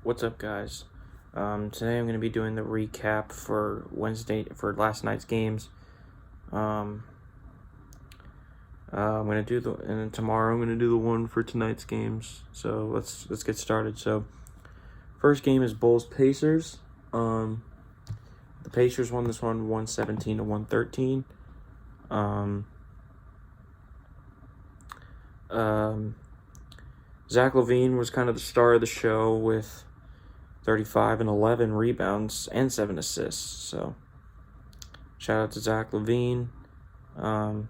What's up, guys? Today I'm going to be doing the recap for last night's games. I'm going to do and then tomorrow I'm going to do the one for tonight's games. So let's get started. So first game is Bulls-Pacers. The Pacers won this one 117 to 113. Zach LaVine was kind of the star of the show with 35 and 11 rebounds and 7 assists. So shout out to Zach LaVine. DeMar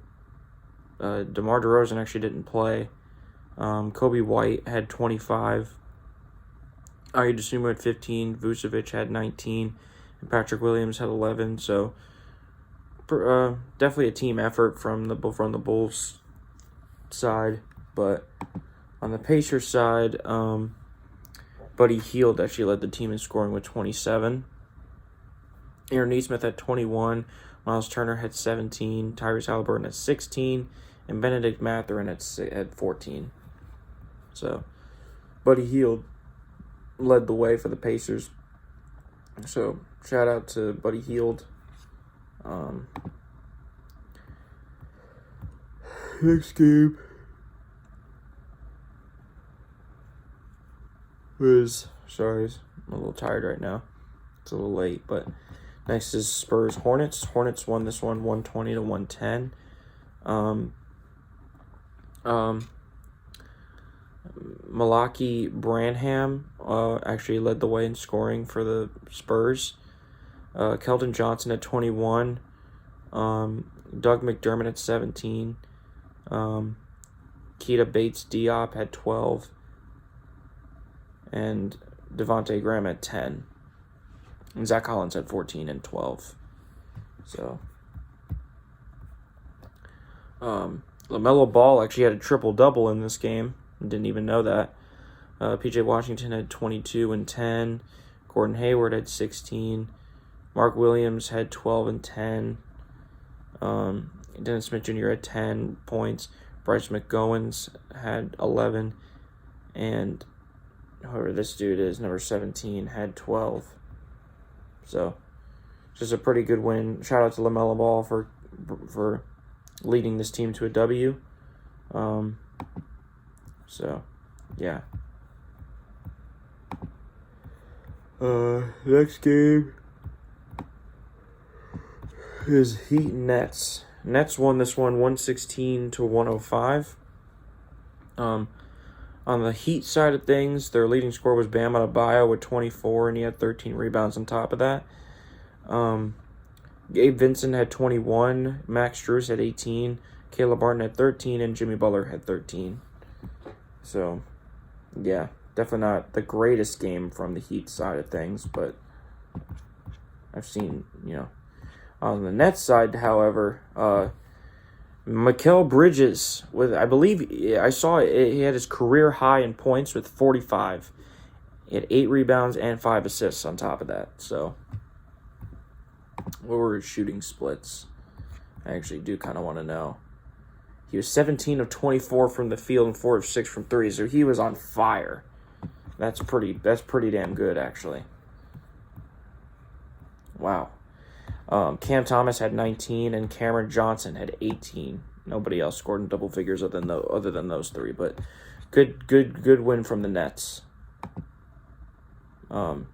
DeRozan actually didn't play. Kobe White had 25. Ayo Dosunmu had 15. Vucevic had 19. And Patrick Williams had 11. So definitely a team effort from the Bulls side. But on the Pacers side, Buddy Hield actually led the team in scoring with 27. Aaron Nesmith had 21. Miles Turner had 17. Tyrese Halliburton had 16. And Benedict Mathurin had 14. So, Buddy Hield led the way for the Pacers. So, shout out to Buddy Hield. Next game I'm a little tired right now. It's a little late, but next is Spurs Hornets. Hornets won this one 120 to 110. Malaki Branham actually led the way in scoring for the Spurs. Keldon Johnson at 21. Doug McDermott at 17. Keita Bates-Diop had 12. And Devontae Graham had 10. And Zach Collins had 14 and 12. So, LaMelo Ball actually had a triple-double in this game. Didn't even know that. P.J. Washington had 22 and 10. Gordon Hayward had 16. Mark Williams had 12 and 10. Dennis Smith Jr. had 10 points. Bryce McGowens had 11. And whoever this dude is, number 17, had 12. So, just a pretty good win. Shout out to LaMelo Ball for leading this team to a W. So, yeah. Next game is Heat and Nets. Nets won this one 116 to 105. On the Heat side of things, their leading scorer was Bam Adebayo with 24, and he had 13 rebounds on top of that. Gabe Vincent had 21, Max Strus had 18, Caleb Martin had 13, and Jimmy Butler had 13. So, yeah, definitely not the greatest game from the Heat side of things, but I've seen, On the Nets side, however, Mikal Bridges, I saw it, he had his career high in points with 45. He had 8 rebounds and 5 assists on top of that. So, what were his shooting splits? I actually do kind of want to know. He was 17 of 24 from the field and 4 of 6 from 3, so he was on fire. That's pretty damn good, actually. Wow. Cam Thomas had 19 and Cameron Johnson had 18. Nobody else scored in double figures other than those 3, but good win from the Nets. You know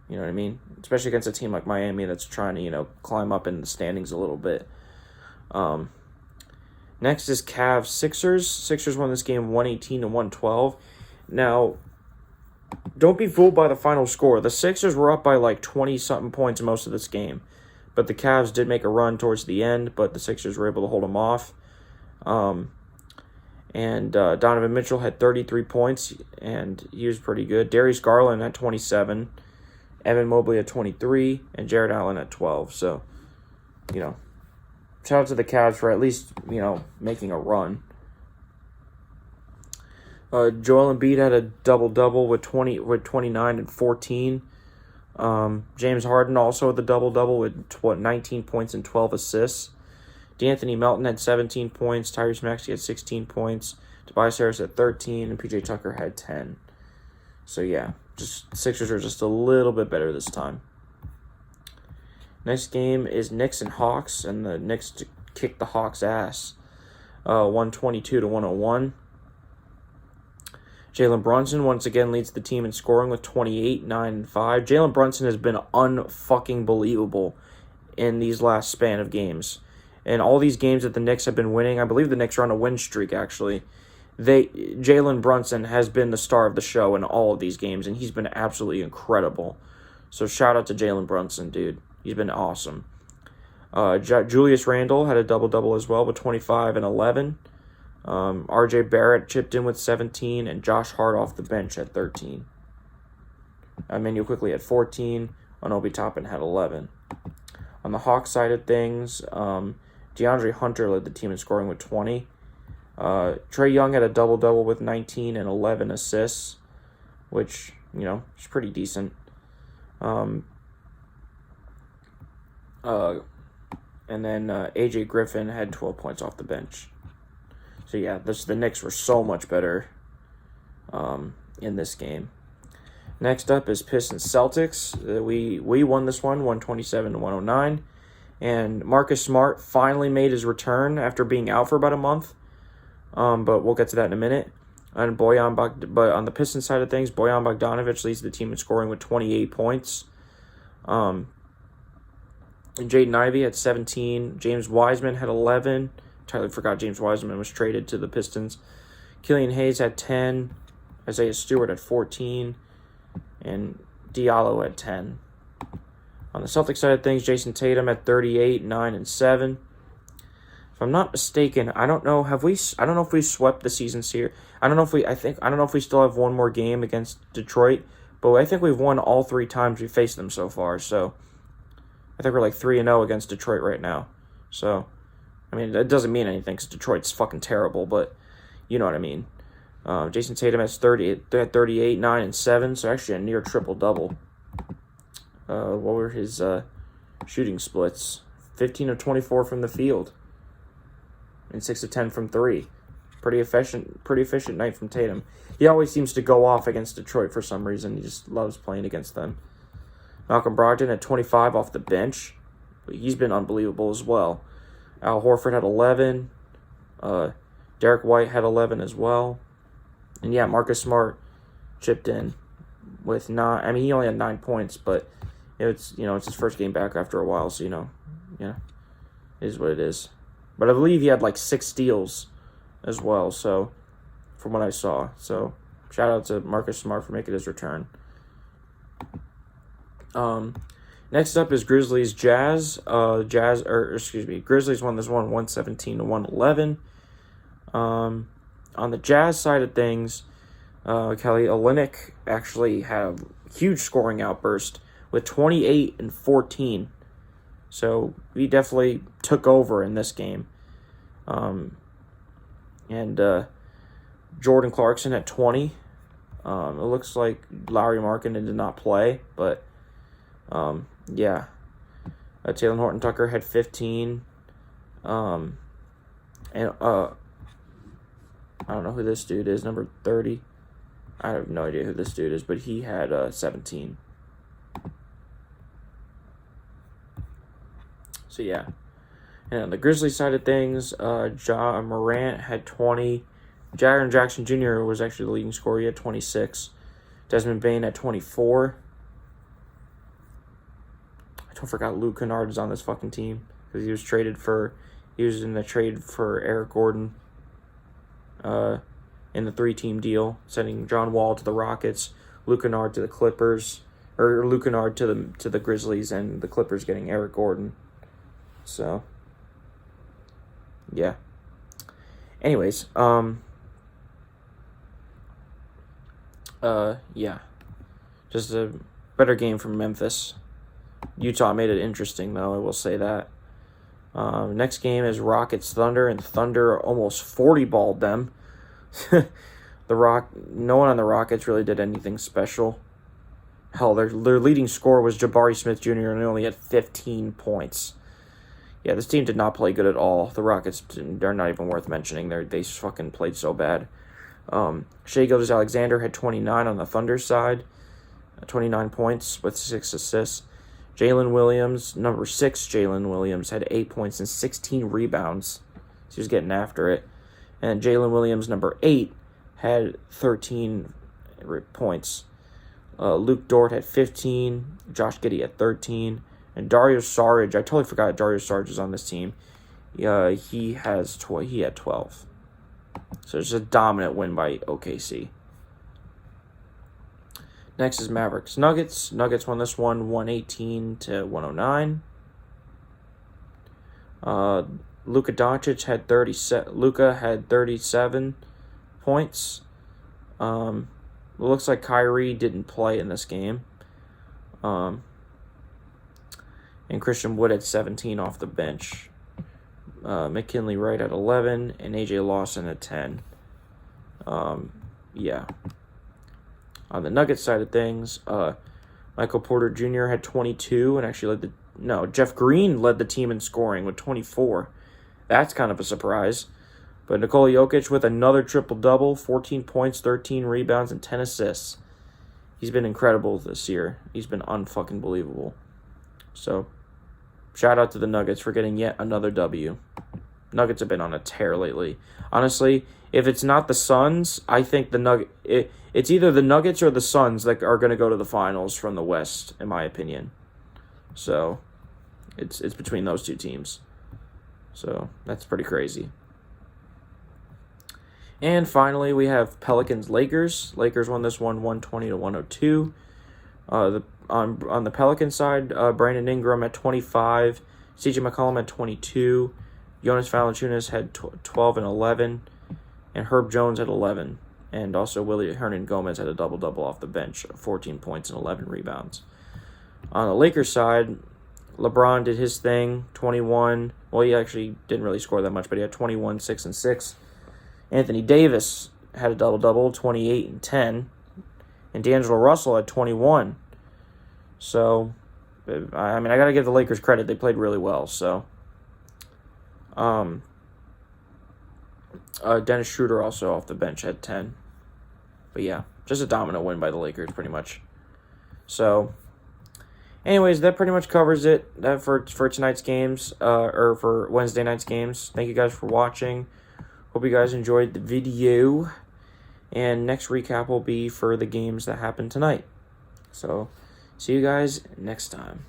what I mean? Especially against a team like Miami that's trying to, climb up in the standings a little bit. Next is Cavs Sixers. Sixers won this game 118 to 112. Now, don't be fooled by the final score. The Sixers were up by like 20-something points most of this game. But the Cavs did make a run towards the end, but the Sixers were able to hold them off. Donovan Mitchell had 33 points, and he was pretty good. Darius Garland had 27. Evan Mobley had 23, and Jared Allen had 12. So, shout out to the Cavs for at least, making a run. Joel Embiid had a double-double with 29 and 14. James Harden also with a double-double with 19 points and 12 assists. D'Anthony Melton had 17 points. Tyrese Maxey had 16 points. Tobias Harris had 13, and PJ Tucker had 10. So, yeah, just Sixers are just a little bit better this time. Next game is Knicks and Hawks, and the Knicks kicked the Hawks' ass, 122-101. Jalen Brunson once again leads the team in scoring with 28, 9, and 5. Jalen Brunson has been unfucking believable in these last span of games. And all these games that the Knicks have been winning, I believe the Knicks are on a win streak, actually. Jalen Brunson has been the star of the show in all of these games, and he's been absolutely incredible. So shout out to Jalen Brunson, dude. He's been awesome. Julius Randle had a double-double as well with 25 and 11. RJ Barrett chipped in with 17, and Josh Hart off the bench at 13. Emmanuel quickly had 14. Obi Toppin had 11. On the Hawks side of things, DeAndre Hunter led the team in scoring with 20. Trae Young had a double-double with 19 and 11 assists, which, is pretty decent. And then AJ Griffin had 12 points off the bench. So, yeah, the Knicks were so much better in this game. Next up is Pistons Celtics. We won this one, 127-109. And Marcus Smart finally made his return after being out for about a month. But we'll get to that in a minute. But on the Pistons side of things, Bojan Bogdanovic leads the team in scoring with 28 points. Jaden Ivey had 17. James Wiseman had 11. Entirely forgot James Wiseman was traded to the Pistons. Killian Hayes had 10. Isaiah Stewart had 14. And Diallo had 10. On the Celtics side of things, Jason Tatum had 38, 9, and 7. If I'm not mistaken, I don't know if we swept the season here. I don't know if we still have one more game against Detroit, but I think we've won all 3 times we faced them so far. So I think we're like 3-0 against Detroit right now. So, I mean, that doesn't mean anything because Detroit's fucking terrible, but you know what I mean. Jason Tatum has 38, 9, and 7, so actually a near triple-double. What were his shooting splits? 15 of 24 from the field and 6 of 10 from 3. Pretty efficient night from Tatum. He always seems to go off against Detroit for some reason. He just loves playing against them. Malcolm Brogdon had 25 off the bench, but he's been unbelievable as well. Al Horford had 11. Derek White had 11 as well. And yeah, Marcus Smart chipped in with 9. I mean, he only had 9 points, but it's his first game back after a while, so it is what it is. But I believe he had like 6 steals as well, so from what I saw. So shout out to Marcus Smart for making his return. Next up is Grizzlies Jazz. Grizzlies won this one 117-111. On the Jazz side of things, Kelly Olynyk actually had a huge scoring outburst with 28 and 14. So he definitely took over in this game. And Jordan Clarkson at 20. It looks like Lauri Markkanen did not play, but yeah. Taylor Horton Tucker had 15. And I don't know who this dude is, number 30. I have no idea who this dude is, but he had 17. So, yeah. And on the Grizzlies side of things, Ja Morant had 20. Jaren Jackson Jr. was actually the leading scorer. He had 26. Desmond Bane had 24. I don't forgot Luke Kennard is on this fucking team because he was in the trade for Eric Gordon. In the 3-team deal, sending John Wall to the Rockets, Luke Kennard to the Clippers, or Luke Kennard to the Grizzlies, and the Clippers getting Eric Gordon. So, yeah. Anyways, yeah, just a better game from Memphis. Utah made it interesting, though, I will say that. Next game is Rockets Thunder, and Thunder almost 40-balled them. No one on the Rockets really did anything special. Hell, their leading scorer was Jabari Smith Jr. and he only had 15 points. Yeah, this team did not play good at all. The Rockets, they're not even worth mentioning. They fucking played so bad. Shai Gilgeous-Alexander had 29 on the Thunder side, 29 points with 6 assists. Jalen Williams, number 6 Jalen Williams, had 8 points and 16 rebounds. So he was getting after it. And Jalen Williams, number 8, had 13 points. Luke Dort had 15. Josh Giddey had 13. And Dario Saric, I totally forgot Dario Saric is on this team. He had 12. So it's a dominant win by OKC. Next is Mavericks Nuggets. Nuggets won this one 118 to 109. Luka Doncic had 37 points. It looks like Kyrie didn't play in this game. And Christian Wood had 17 off the bench. McKinley Wright at 11 and AJ Lawson at 10. Yeah. On the Nuggets side of things, Michael Porter Jr. had 22 and actually Jeff Green led the team in scoring with 24. That's kind of a surprise. But Nikola Jokic with another triple-double, 14 points, 13 rebounds, and 10 assists. He's been incredible this year. He's been unfucking believable. So, shout out to the Nuggets for getting yet another W. Nuggets have been on a tear lately. Honestly, if it's not the Suns, I think it's either the Nuggets or the Suns that are going to go to the finals from the West, in my opinion. So, it's between those two teams. So, that's pretty crazy. And finally, we have Pelicans-Lakers. Lakers won this one 120 to 102. On the Pelicans side, Brandon Ingram at 25, CJ McCollum at 22, Jonas Valanciunas had 12 and 11, and Herb Jones had 11. And also Willie Hernan-Gomez had a double-double off the bench, 14 points and 11 rebounds. On the Lakers side, LeBron did his thing, 21. Well, he actually didn't really score that much, but he had 21, 6 and 6. Anthony Davis had a double-double, 28 and 10. And D'Angelo Russell had 21. So, I mean, I got to give the Lakers credit. They played really well. So, Dennis Schroeder also off the bench at 10. But yeah, just a dominant win by the Lakers pretty much. So, anyways, that pretty much covers it for tonight's games, or for Wednesday night's games. Thank you guys for watching. Hope you guys enjoyed the video. And next recap will be for the games that happened tonight. So, see you guys next time.